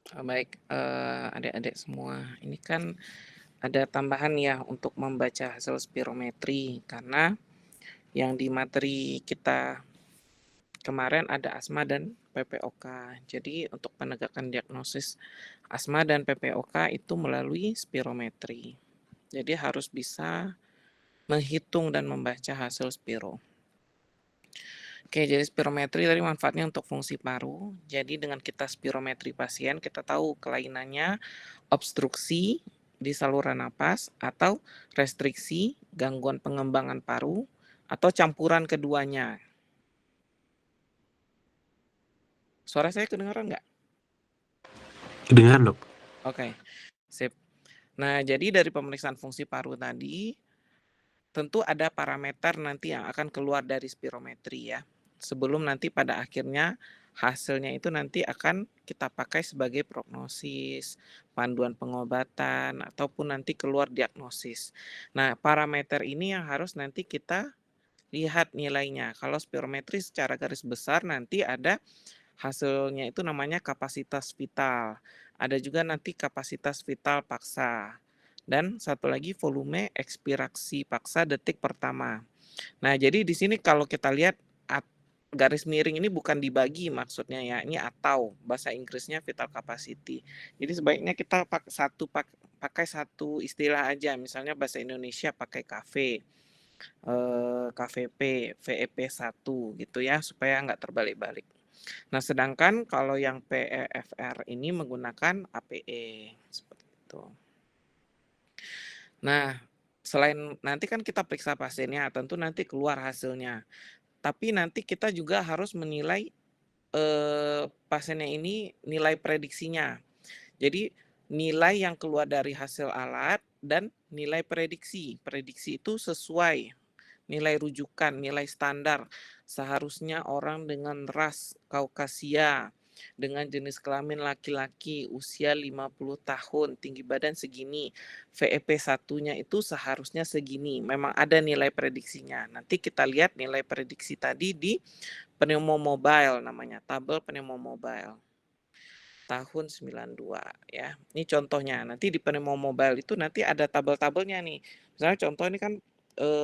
Baik, adik-adik semua, ini kan ada tambahan ya untuk membaca hasil spirometri, karena yang di materi kita kemarin ada asma dan PPOK. Jadi untuk penegakan diagnosis asma dan PPOK itu melalui spirometri. Jadi harus bisa menghitung dan membaca hasil spiro. Oke, jadi spirometri tadi manfaatnya untuk fungsi paru. Jadi dengan kita spirometri pasien, kita tahu kelainannya obstruksi di saluran napas atau restriksi, gangguan pengembangan paru, atau campuran keduanya. Suara saya kedengaran nggak? Kedengaran, Dok. Oke, sip. Nah, jadi dari pemeriksaan fungsi paru tadi, tentu ada parameter nanti yang akan keluar dari spirometri ya. Sebelum nanti pada akhirnya hasilnya itu nanti akan kita pakai sebagai prognosis, panduan pengobatan, ataupun nanti keluar diagnosis. Nah, parameter ini yang harus nanti kita lihat nilainya. Kalau spirometri secara garis besar nanti ada hasilnya itu namanya kapasitas vital. Ada juga nanti kapasitas vital paksa. Dan satu lagi volume ekspirasi paksa detik pertama. Nah, jadi di sini kalau kita lihat garis miring ini bukan dibagi maksudnya ya, ini atau bahasa Inggrisnya vital capacity. Jadi sebaiknya kita pakai satu istilah aja, misalnya bahasa Indonesia pakai KV, KVP, VEP1 gitu ya, supaya nggak terbalik-balik. Nah, sedangkan kalau yang PEFR ini menggunakan APE seperti itu. Nah, selain nanti kan kita periksa pasiennya, tentu nanti keluar hasilnya. Tapi nanti kita juga harus menilai pasiennya ini nilai prediksinya. Jadi nilai yang keluar dari hasil alat dan nilai prediksi. Prediksi itu sesuai nilai rujukan, nilai standar. Seharusnya orang dengan ras Kaukasia, dengan jenis kelamin laki-laki, usia 50 tahun, tinggi badan segini, VEP satunya itu seharusnya segini. Memang ada nilai prediksinya. Nanti kita lihat nilai prediksi tadi di Pneumomobile namanya, tabel Pneumomobile tahun 92 ya. Ini contohnya. Nanti di Pneumomobile itu nanti ada tabel-tabelnya nih. Misalnya contoh ini kan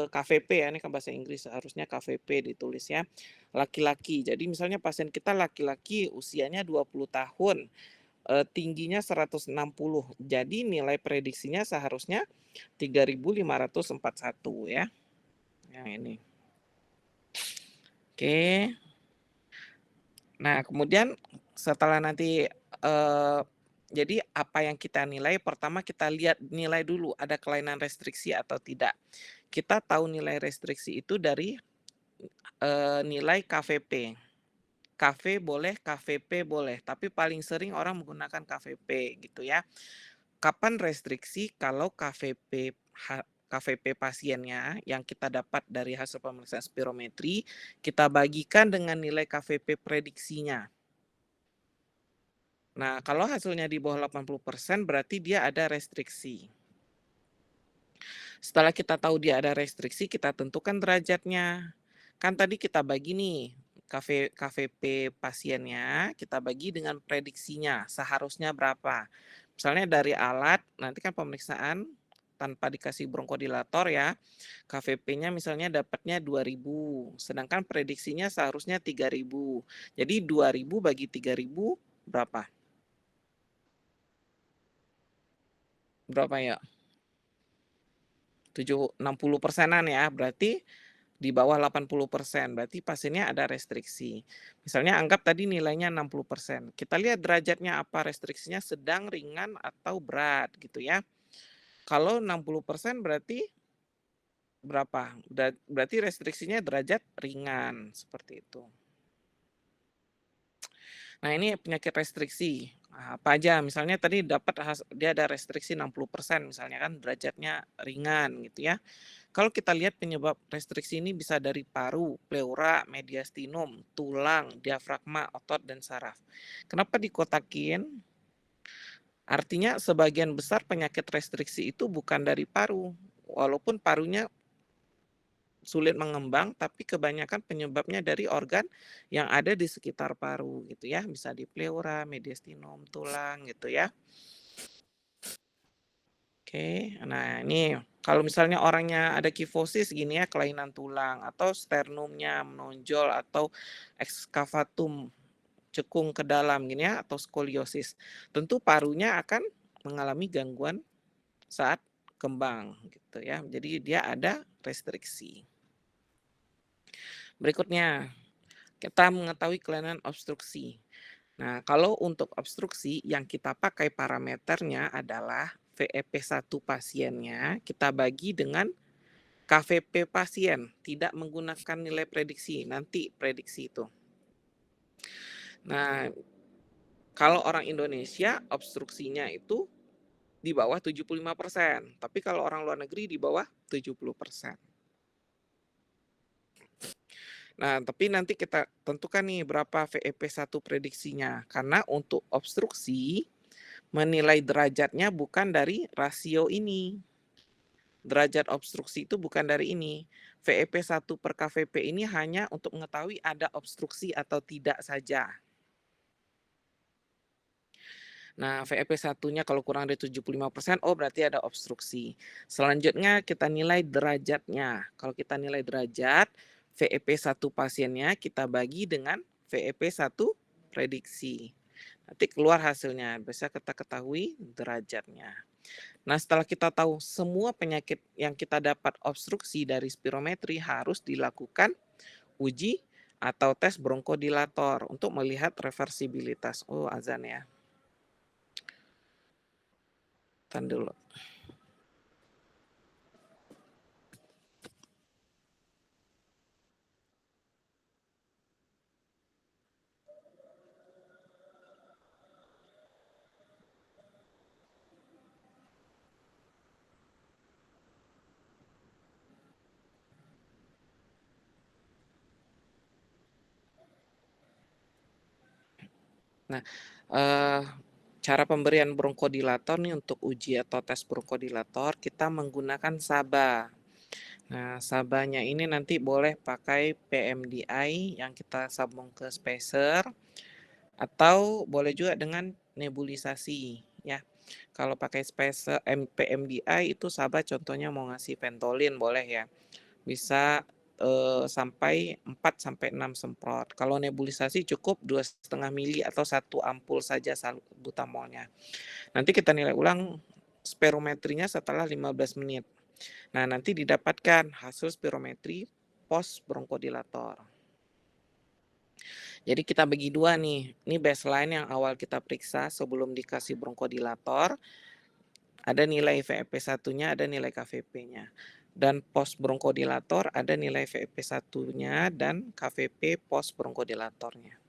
KVP ya, ini kan bahasa Inggris, harusnya KVP ditulisnya laki-laki. Jadi misalnya pasien kita laki-laki usianya 20 tahun, tingginya 160. Jadi nilai prediksinya seharusnya 3.541 ya. Yang ini. Oke. Nah, kemudian setelah nanti jadi apa yang kita nilai, pertama kita lihat nilai dulu ada kelainan restriksi atau tidak. Kita tahu nilai restriksi itu dari nilai KVP. KV boleh, KVP boleh, tapi paling sering orang menggunakan KVP gitu ya. Kapan restriksi? Kalau KVP pasiennya yang kita dapat dari hasil pemeriksaan spirometri, kita bagikan dengan nilai KVP prediksinya. Nah, kalau hasilnya di bawah 80% berarti dia ada restriksi. Setelah kita tahu dia ada restriksi, kita tentukan derajatnya. Kan tadi kita bagi nih, KVP pasiennya, kita bagi dengan prediksinya, seharusnya berapa. Misalnya dari alat, nanti kan pemeriksaan tanpa dikasih bronkodilator ya, KVP-nya misalnya dapatnya 2000, sedangkan prediksinya seharusnya 3000. Jadi 2000 bagi 3000 berapa? Berapa ya? 60%-an ya, berarti di bawah 80%, berarti pasiennya ada restriksi. Misalnya anggap tadi nilainya 60%, kita lihat derajatnya apa, restriksinya sedang, ringan, atau berat gitu ya. Kalau 60% berarti berapa? Berarti restriksinya derajat ringan, seperti itu. Nah, ini penyakit restriksi. Apa aja? Misalnya tadi dapat dia ada restriksi 60% misalnya kan derajatnya ringan gitu ya. Kalau kita lihat penyebab restriksi ini bisa dari paru, pleura, mediastinum, tulang, diafragma, otot, dan saraf. Kenapa dikotakin? Artinya sebagian besar penyakit restriksi itu bukan dari paru. Walaupun parunya sulit mengembang, tapi kebanyakan penyebabnya dari organ yang ada di sekitar paru gitu ya, bisa di pleura, mediastinum, tulang gitu ya. Oke, nah ini kalau misalnya orangnya ada kifosis gini ya, kelainan tulang atau sternumnya menonjol atau ekskavatum cekung ke dalam gini ya atau skoliosis, tentu parunya akan mengalami gangguan saat kembang gitu ya. Jadi dia ada restriksi. Berikutnya, kita mengetahui kelainan obstruksi. Nah, kalau untuk obstruksi yang kita pakai parameternya adalah VEP1 pasiennya kita bagi dengan KVP pasien, tidak menggunakan nilai prediksi, nanti prediksi itu. Nah, kalau orang Indonesia obstruksinya itu di bawah 75%, tapi kalau orang luar negeri di bawah 70%. Nah, tapi nanti kita tentukan nih berapa VEP1 prediksinya, karena untuk obstruksi menilai derajatnya bukan dari rasio ini. Derajat obstruksi itu bukan dari ini. VEP1 per KVP ini hanya untuk mengetahui ada obstruksi atau tidak saja. Nah, VEP1-nya kalau kurang dari 75%, oh berarti ada obstruksi. Selanjutnya kita nilai derajatnya. Kalau kita nilai derajat, VEP1 pasiennya kita bagi dengan VEP1 prediksi. Nanti keluar hasilnya, bisa kita ketahui derajatnya. Nah, setelah kita tahu semua penyakit yang kita dapat obstruksi dari spirometri harus dilakukan uji atau tes bronkodilator untuk melihat reversibilitas. Oh, azan ya. Tahan dulu. Nah, eee, cara pemberian bronkodilator nih untuk uji atau tes bronkodilator kita menggunakan SABA. Nah, SABA-nya ini nanti boleh pakai PMDI yang kita sambung ke spacer atau boleh juga dengan nebulisasi ya. Kalau pakai spacer PMDI itu SABA contohnya mau ngasih Ventolin boleh ya. Bisa, sampai 4 sampai 6 semprot. Kalau nebulisasi cukup 2,5 mili atau 1 ampul saja salbutamolnya. Nanti kita nilai ulang spirometrinya setelah 15 menit. Nah, nanti didapatkan hasil spirometri pos bronkodilator. Jadi kita bagi dua nih, ini baseline yang awal kita periksa sebelum dikasih bronkodilator, ada nilai VEP1-nya, ada nilai KVP-nya. Dan pos bronkodilator ada nilai VEP1-nya dan KVP pos bronkodilatornya.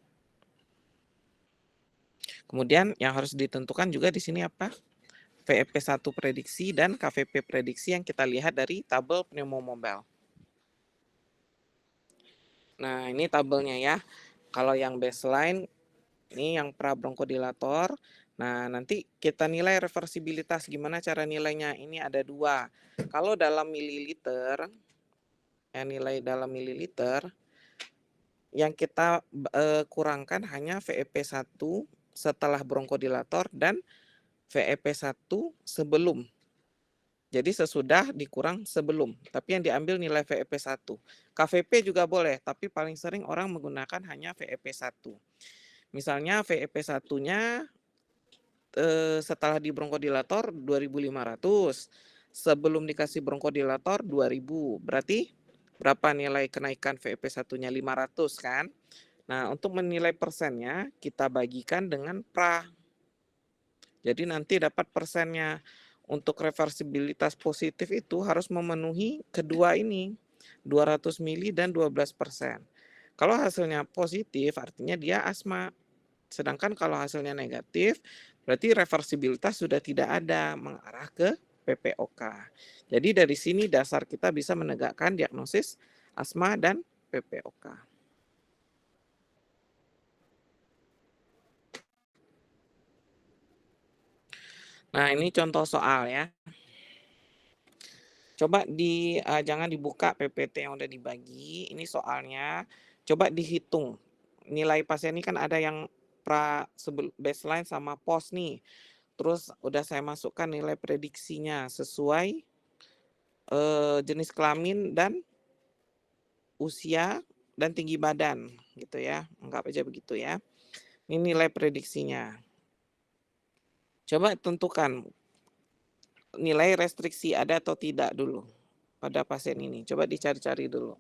Kemudian yang harus ditentukan juga di sini apa? VEP1 prediksi dan KVP prediksi yang kita lihat dari tabel pneumomobile. Nah, ini tabelnya ya. Kalau yang baseline, ini yang pra-bronkodilator. Nah, nanti kita nilai reversibilitas. Gimana cara nilainya? Ini ada dua. Kalau dalam mililiter, nilai dalam mililiter, yang kita kurangkan hanya VEP1 setelah bronkodilator dan VEP1 sebelum. Jadi sesudah dikurang sebelum, tapi yang diambil nilai VEP1. KVP juga boleh, tapi paling sering orang menggunakan hanya VEP1. Misalnya VEP1-nya setelah di bronkodilator 2.500, sebelum dikasih bronkodilator 2.000. Berarti berapa nilai kenaikan VEP1-nya? 500 kan? Nah, untuk menilai persennya kita bagikan dengan pra. Jadi nanti dapat persennya. Untuk reversibilitas positif itu harus memenuhi kedua ini, 200 mili dan 12%. Kalau hasilnya positif artinya dia asma. Sedangkan kalau hasilnya negatif berarti reversibilitas sudah tidak ada, mengarah ke PPOK. Jadi dari sini dasar kita bisa menegakkan diagnosis asma dan PPOK. Nah, ini contoh soal ya. Coba jangan dibuka PPT yang udah dibagi, ini soalnya coba dihitung. Nilai pasien ini kan ada yang baseline sama pos nih. Terus udah saya masukkan nilai prediksinya sesuai jenis kelamin dan usia dan tinggi badan gitu ya. Anggap aja begitu ya. Ini nilai prediksinya. Coba tentukan nilai restriksi ada atau tidak dulu pada pasien ini. Coba dicari-cari dulu.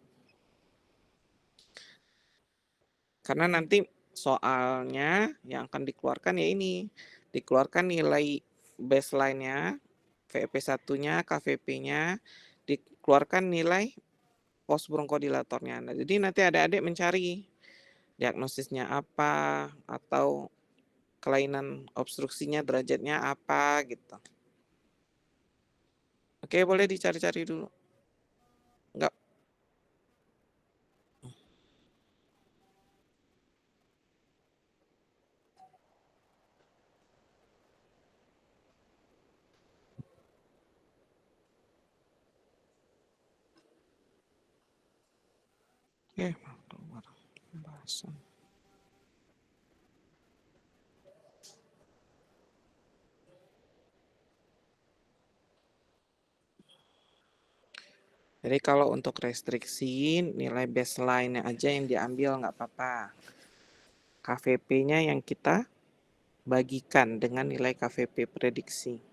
Karena nanti soalnya yang akan dikeluarkan ya ini. Dikeluarkan nilai baseline-nya, VEP 1-nya, KVP-nya, dikeluarkan nilai pos bronkodilatornya. Nah, jadi nanti adik-adik mencari diagnosisnya apa atau kelainan obstruksinya derajatnya apa gitu. Oke, boleh dicari-cari dulu. Enggak. Keluar pembahasan. Jadi kalau untuk restriksi nilai baseline aja yang diambil nggak apa-apa. KVP-nya yang kita bagikan dengan nilai KVP prediksi.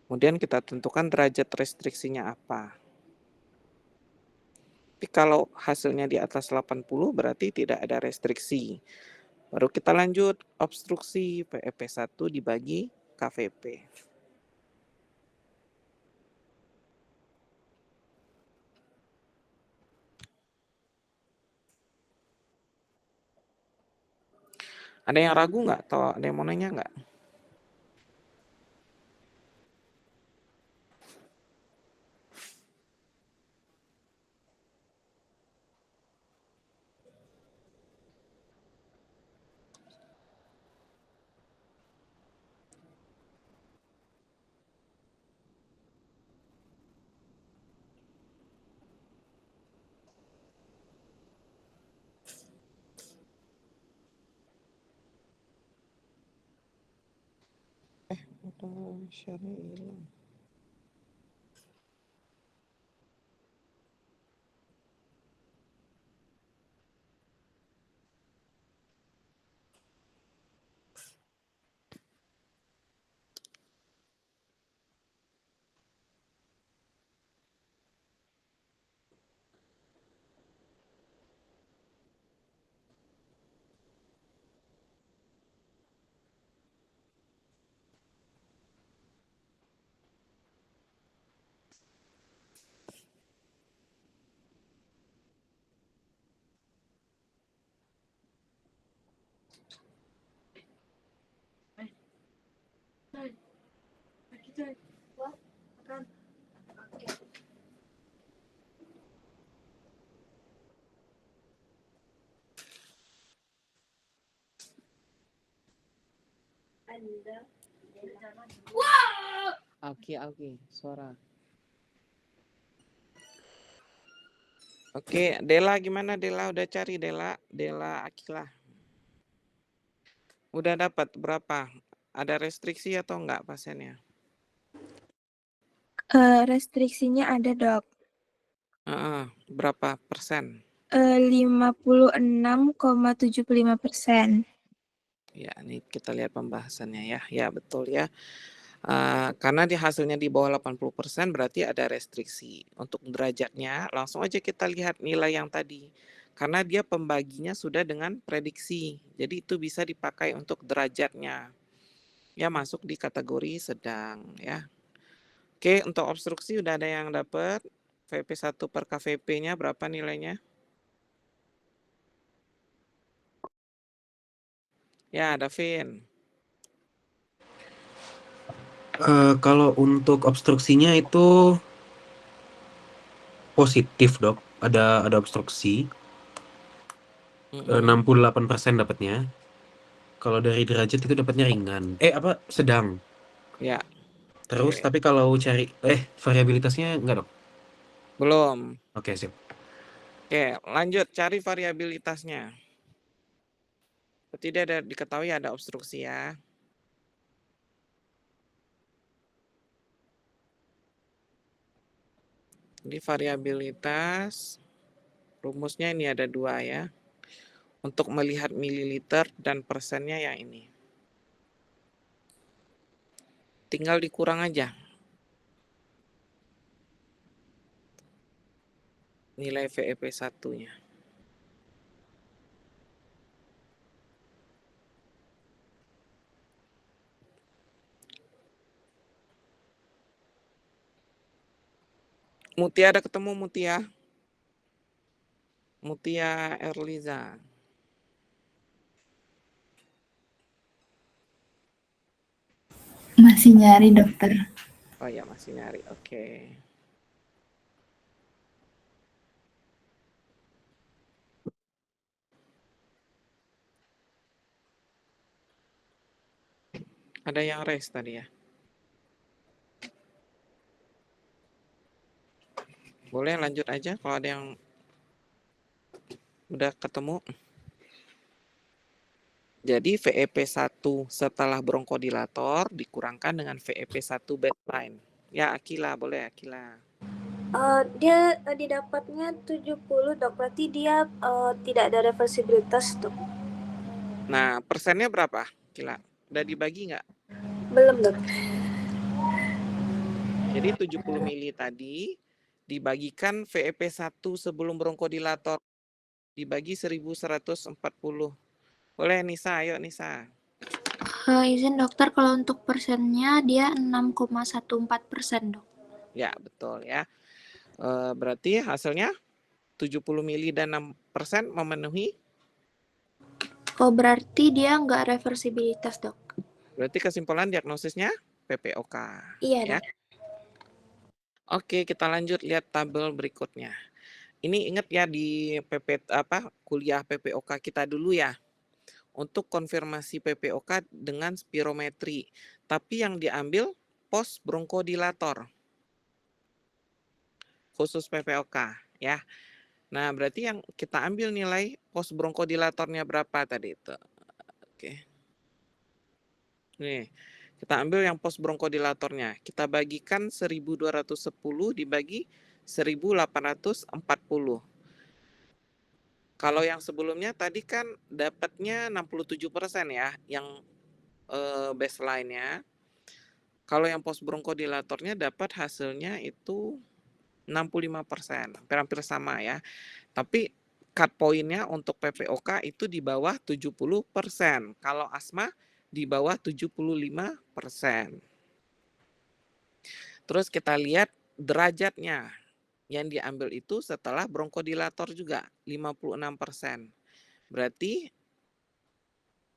Kemudian kita tentukan derajat restriksinya apa. Tapi kalau hasilnya di atas 80 berarti tidak ada restriksi. Baru kita lanjut obstruksi PEP 1 dibagi KVP. Ada yang ragu nggak atau ada yang mau nanya nggak? Share hilang. Oke, suara. Oke, Dela gimana Dela? Udah cari Dela Akila. Udah dapat berapa? Ada restriksi atau enggak pasiennya? Restriksinya ada, Dok. Berapa persen? 56,75%. Ya, ini kita lihat pembahasannya ya. Ya, betul ya. Karena hasilnya di bawah 80% berarti ada restriksi. Untuk derajatnya langsung aja kita lihat nilai yang tadi. Karena dia pembaginya sudah dengan prediksi. Jadi itu bisa dipakai untuk derajatnya. Ya, masuk di kategori sedang ya. Oke, untuk obstruksi udah ada yang dapat. VP 1 per KVP-nya berapa nilainya? Ya, Davin. Kalau untuk obstruksinya itu positif, Dok. Ada obstruksi. 68% dapatnya. Kalau dari derajat itu dapatnya ringan. Sedang. Ya. Terus Oke. tapi kalau cari variabilitasnya enggak, Dok? Belum. Oke, sip. Oke, lanjut cari variabilitasnya. Berarti dia ada diketahui ada obstruksi ya. Jadi variabilitas rumusnya ini ada 2 ya. Untuk melihat mililiter dan persennya yang ini. Tinggal dikurang aja. Nilai VEP 1-nya. Mutia ada ketemu Mutia? Mutia Erliza. Masih nyari, dokter. Oh ya, masih nyari. Oke. Ada yang raise tadi ya? Boleh lanjut aja kalau ada yang udah ketemu. Jadi VEP 1 setelah bronkodilator dikurangkan dengan VEP 1 baseline. Ya, Akila, boleh Akila. Dia didapatnya 70, Dok. Berarti dia tidak ada reversibilitas, Dok. Nah, persennya berapa, Akila? Udah dibagi nggak? Belum, Dok. Jadi 70 mili tadi dibagikan VEP 1 sebelum bronkodilator dibagi 1140. Boleh Nisa, ayo Nisa. Izin dokter, kalau untuk persennya dia 6,14%, Dok. Ya, betul ya. Berarti hasilnya 70 mili dan 6% memenuhi. Oh, berarti dia nggak reversibilitas, Dok. Berarti kesimpulan diagnosisnya PPOK. Iya, Ya. Dok. Oke, kita lanjut lihat tabel berikutnya. Ini ingat ya di kuliah PPOK kita dulu ya. Untuk konfirmasi PPOK dengan spirometri, tapi yang diambil pos bronkodilator. Khusus PPOK ya. Nah, berarti yang kita ambil nilai pos bronkodilatornya berapa tadi itu? Oke. Nih, kita ambil yang pos bronkodilatornya. Kita bagikan 1210 dibagi 1840. Kalau yang sebelumnya tadi kan dapatnya 67% ya, yang baseline-nya. Kalau yang pos bronkodilatornya dapat hasilnya itu 65%, hampir sama ya. Tapi cut point-nya untuk PPOK itu di bawah 70%. Kalau asma di bawah 75%. Terus kita lihat derajatnya. Yang diambil itu setelah bronkodilator juga 56%. Berarti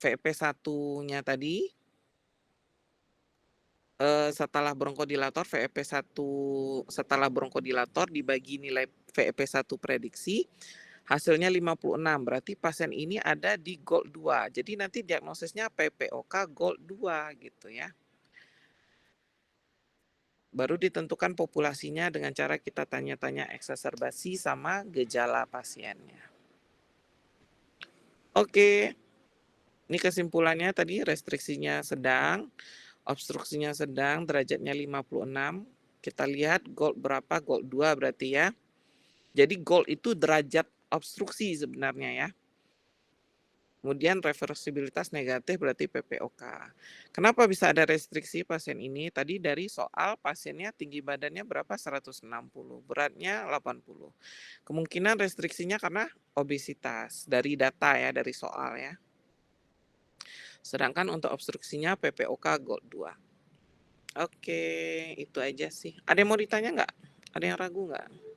VP 1-nya tadi setelah bronkodilator VEP 1 setelah bronkodilator dibagi nilai VEP 1 prediksi hasilnya 56. Berarti pasien ini ada di GOLD 2. Jadi nanti diagnosisnya PPOK GOLD 2 gitu ya. Baru ditentukan populasinya dengan cara kita tanya-tanya eksaserbasi sama gejala pasiennya. Oke. Ini kesimpulannya tadi restriksinya sedang, obstruksinya sedang, derajatnya 56. Kita lihat GOLD berapa? GOLD 2 berarti ya. Jadi GOLD itu derajat obstruksi sebenarnya ya. Kemudian reversibilitas negatif berarti PPOK. Kenapa bisa ada restriksi pasien ini? Tadi dari soal pasiennya tinggi badannya berapa? 160, beratnya 80. Kemungkinan restriksinya karena obesitas dari data ya, dari soal ya. Sedangkan untuk obstruksinya PPOK GOLD 2. Oke, itu aja sih. Ada yang mau ditanya nggak? Ada yang ragu nggak?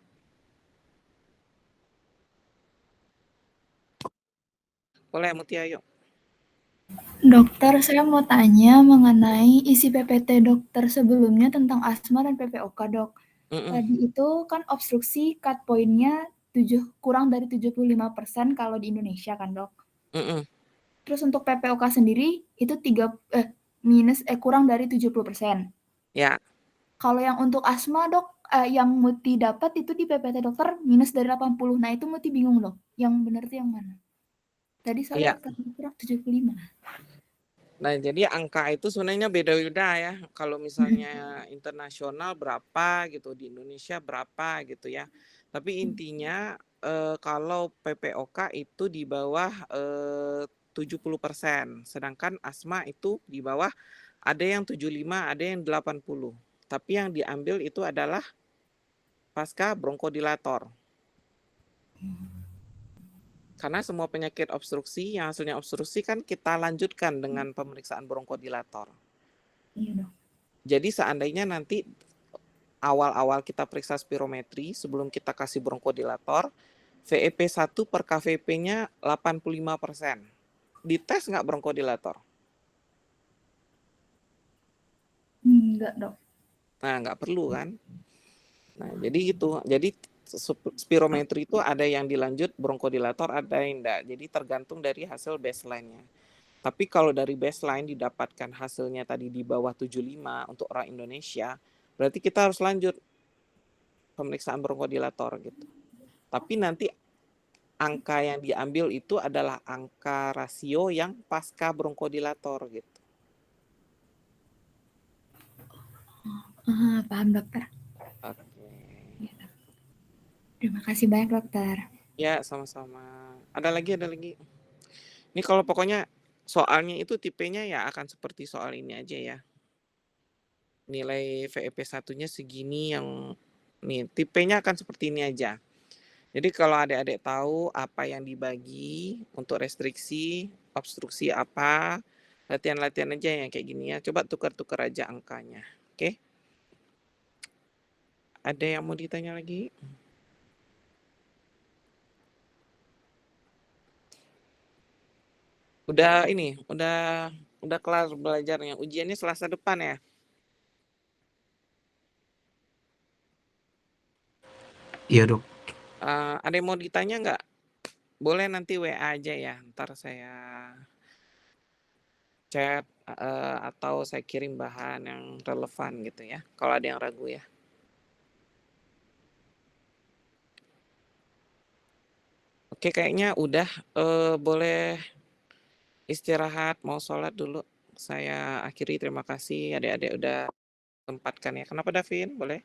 Boleh, Mutia, yuk. Dokter, saya mau tanya mengenai isi PPT dokter sebelumnya tentang asma dan PPOK, Dok. Tadi itu kan obstruksi cut point-nya kurang dari 75% kalau di Indonesia kan, Dok. Terus untuk PPOK sendiri itu kurang dari 70%. Ya, Kalau yang untuk asma, Dok, yang Muti dapat itu di PPT dokter minus dari 80. Nah, itu Muti bingung, Dok. Yang benar tuh yang mana? Tadi iya. soalnya dokter 75. Nah, jadi angka itu sebenarnya beda-beda ya. Kalau misalnya internasional berapa gitu, di Indonesia berapa gitu ya. Tapi intinya kalau PPOK itu di bawah 70%, sedangkan asma itu di bawah ada yang 75, ada yang 80. Tapi yang diambil itu adalah pasca bronkodilator. Karena semua penyakit obstruksi yang hasilnya obstruksi kan kita lanjutkan dengan pemeriksaan bronkodilator. Iya, Dok. Jadi seandainya nanti awal-awal kita periksa spirometri sebelum kita kasih bronkodilator, VEP1 per KVP-nya 85%. Dites nggak bronkodilator? Enggak, Dok. Nah, nggak perlu kan? Nah, jadi gitu. Jadi spirometri itu ada yang dilanjut bronkodilator, ada yang enggak. Jadi tergantung dari hasil baseline-nya. Tapi kalau dari baseline didapatkan hasilnya tadi di bawah 75 untuk orang Indonesia, berarti kita harus lanjut pemeriksaan bronkodilator gitu. Tapi nanti angka yang diambil itu adalah angka rasio yang pasca bronkodilator gitu. Paham, Dokter. Oke. Terima kasih banyak, Dokter. Ya, sama-sama. Ada lagi. Ini kalau pokoknya soalnya itu tipenya ya akan seperti soal ini aja ya. Nilai VEP1-nya segini, yang nih tipenya akan seperti ini aja. Jadi kalau adik-adik tahu apa yang dibagi untuk restriksi, obstruksi apa, latihan-latihan aja yang kayak gini ya. Coba tukar-tukar aja angkanya. Oke? Ada yang mau ditanya lagi? Udah ini, udah kelar belajarnya. Ujiannya Selasa depan ya? Iya, Dok. Ada yang mau ditanya nggak? Boleh nanti WA aja ya. Ntar saya chat atau saya kirim bahan yang relevan gitu ya. Kalau ada yang ragu ya. Oke, kayaknya udah. Boleh istirahat, mau sholat dulu. Saya akhiri, terima kasih adik-adik udah tempatkan ya. Kenapa Davin? Boleh?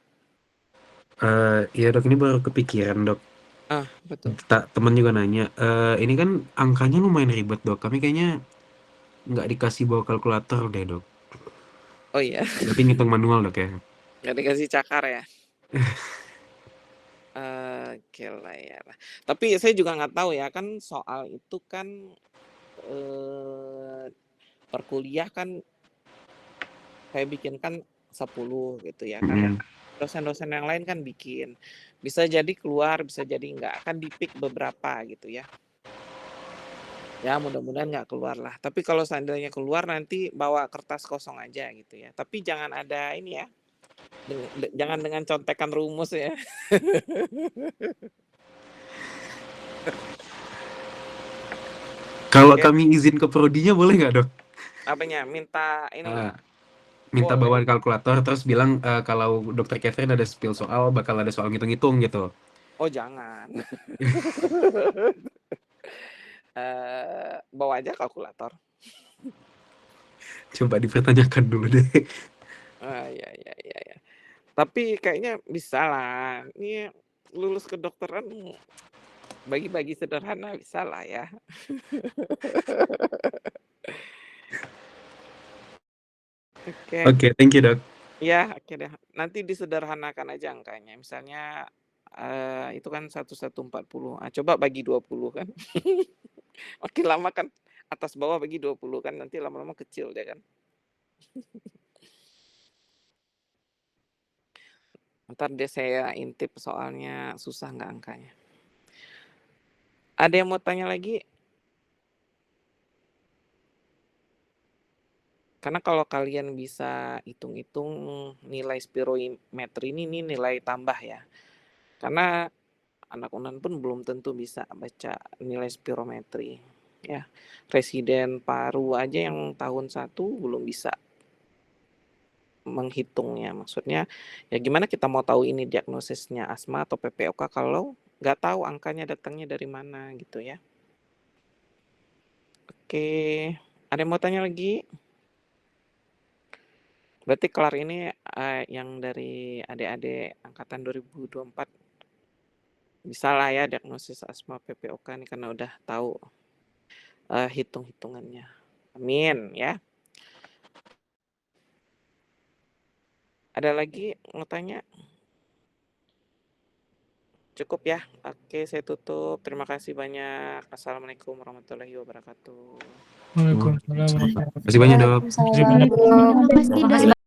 Iya, Dok, ini baru kepikiran, Dok. Betul. Temen juga nanya, ini kan angkanya lumayan ribet, Dok. Kami kayaknya nggak dikasih bawa kalkulator deh, Dok. Oh iya, Berarti ngitung manual, Dok ya? nggak dikasih cakar ya. Oke lah ya. Tapi saya juga nggak tahu ya, kan soal itu kan per kuliah kan saya bikinkan 10 gitu ya kan. Dosen-dosen yang lain kan bikin. Bisa jadi keluar, bisa jadi enggak. Kan di-pick beberapa gitu ya. Ya mudah-mudahan nggak keluar lah. Tapi kalau seandainya keluar nanti bawa kertas kosong aja gitu ya. Tapi jangan ada ini ya. Jangan dengan contekan rumus ya. Kalau Oke. kami izin ke prodinya boleh nggak, Dok? Apanya? Minta ini. Minta Boleh. bawaan kalkulator terus bilang kalau Dokter Catherine ada spill soal, bakal ada soal ngitung-ngitung gitu. Oh jangan. Bawa aja kalkulator. Coba dipertanyakan dulu deh. Ya. Tapi kayaknya bisa lah. Ini lulus kedokteran bagi-bagi sederhana bisa lah ya. Oke, thank you, Dok. Ya, oke deh. Nanti disederhanakan aja angkanya. Misalnya itu kan 1140. Coba bagi 20 kan. Makin lama kan atas bawah bagi 20 kan, nanti lama-lama kecil deh kan. Ntar deh saya intip soalnya susah nggak angkanya. Ada yang mau tanya lagi? Karena kalau kalian bisa hitung-hitung nilai spirometri ini nilai tambah ya. Karena anak UNAN pun belum tentu bisa baca nilai spirometri. Ya, residen paru aja yang tahun 1 belum bisa. menghitungnya. Maksudnya ya gimana kita mau tahu ini diagnosisnya asma atau PPOK kalau nggak tahu angkanya datangnya dari mana gitu ya. Oke, ada yang mau tanya lagi? Berarti kelar ini yang dari adik-adik angkatan 2024 bisa lah ya diagnosis asma PPOK nih karena udah tahu hitung-hitungannya. Amin ya. Ada lagi mau tanya? Cukup ya. Oke, saya tutup. Terima kasih banyak. Assalamualaikum warahmatullahi wabarakatuh. Waalaikumsalam warahmatullahi Terima kasih banyak, Dok. wabarakatuh. Terima kasih, Dok.